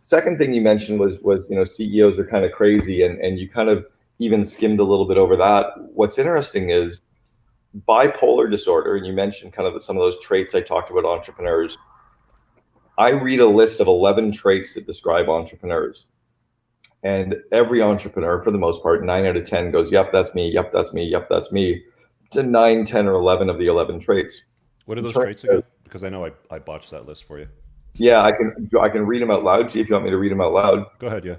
Second thing you mentioned was CEOs are kind of crazy, and you kind of even skimmed a little bit over that. What's interesting is bipolar disorder, and you mentioned kind of some of those traits I talked about entrepreneurs. I read a list of 11 traits that describe entrepreneurs. And every entrepreneur, for the most part, 9 out of 10 goes, yep, that's me, yep, that's me, yep, that's me, to 9, 10, or 11 of the 11 traits. What are those traits again? Because I know I botched that list for you. Yeah, I can read them out loud. See if you want me to read them out loud. Go ahead, yeah.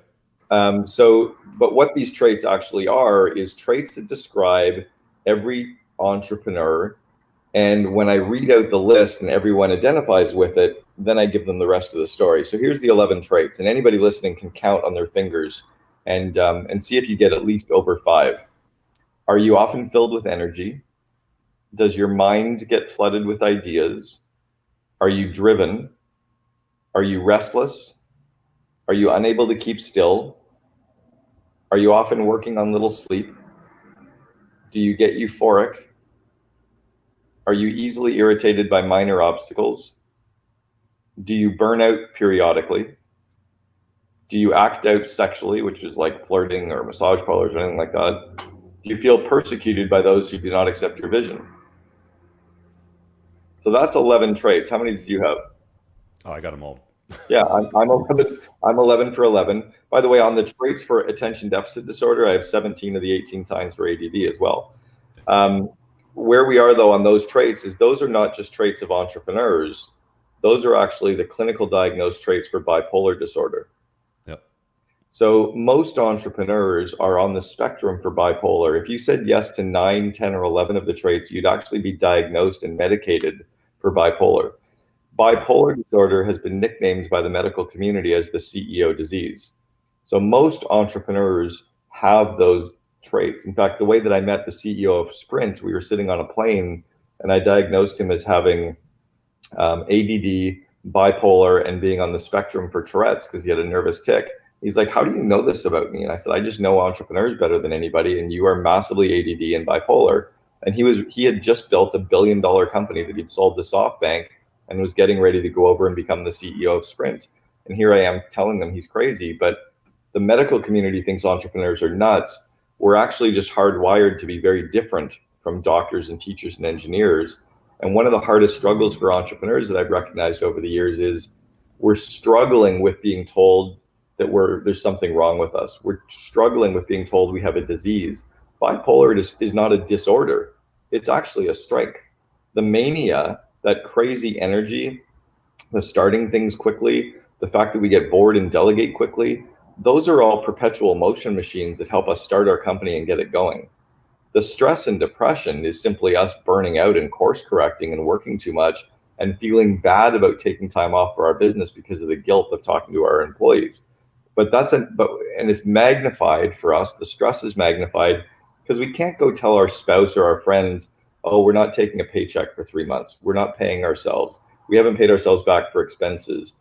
But what these traits actually are is traits that describe every entrepreneur. And when I read out the list and everyone identifies with it, then I give them the rest of the story. So here's the 11 traits, and anybody listening can count on their fingers and see if you get at least over 5. Are you often filled with energy? Does your mind get flooded with ideas? Are you driven? Are you restless? Are you unable to keep still? Are you often working on little sleep? Do you get euphoric? Are you easily irritated by minor obstacles? Do you burn out periodically? Do you act out sexually, which is like flirting or massage parlors or anything like that? Do you feel persecuted by those who do not accept your vision? So that's 11 traits. How many did you have? Oh, I got them all. Yeah, I'm 11. I'm 11 for 11. By the way, on the traits for attention deficit disorder, I have 17 of the 18 signs for ADD as well. Where we are though on those traits is those are not just traits of entrepreneurs. Those are actually the clinical diagnosed traits for bipolar disorder. Yep. So most entrepreneurs are on the spectrum for bipolar. If you said yes to 9, 10, or 11 of the traits, you'd actually be diagnosed and medicated for bipolar. Bipolar disorder has been nicknamed by the medical community as the CEO disease. So most entrepreneurs have those traits. In fact, the way that I met the CEO of Sprint, we were sitting on a plane and I diagnosed him as having ADD, bipolar, and being on the spectrum for Tourette's because he had a nervous tic. He's like, how do you know this about me? And I said, I just know entrepreneurs better than anybody, and you are massively ADD and bipolar. And he had just built $1 billion company that he'd sold to SoftBank and was getting ready to go over and become the CEO of Sprint. And here I am telling them he's crazy, but the medical community thinks entrepreneurs are nuts. We're actually just hardwired to be very different from doctors and teachers and engineers. And one of the hardest struggles for entrepreneurs that I've recognized over the years is we're struggling with being told that there's something wrong with us. We're struggling with being told we have a disease. Bipolar is not a disorder. It's actually a strength. The mania, that crazy energy, the starting things quickly, the fact that we get bored and delegate quickly, those are all perpetual motion machines that help us start our company and get it going. The stress and depression is simply us burning out and course correcting and working too much and feeling bad about taking time off for our business because of the guilt of talking to our employees. But and it's magnified for us. The stress is magnified because we can't go tell our spouse or our friends, oh, we're not taking a paycheck for 3 months. We're not paying ourselves. We haven't paid ourselves back for expenses.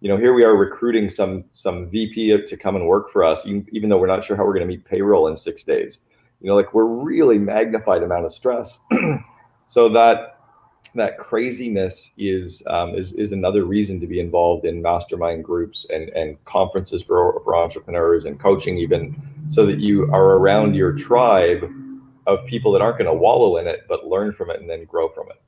Here we are recruiting some VP to come and work for us, even though we're not sure how we're going to meet payroll in 6 days. We're really magnified amount of stress. So that craziness is another reason to be involved in mastermind groups and conferences for entrepreneurs and coaching, even so that you are around your tribe of people that aren't going to wallow in it, but learn from it and then grow from it.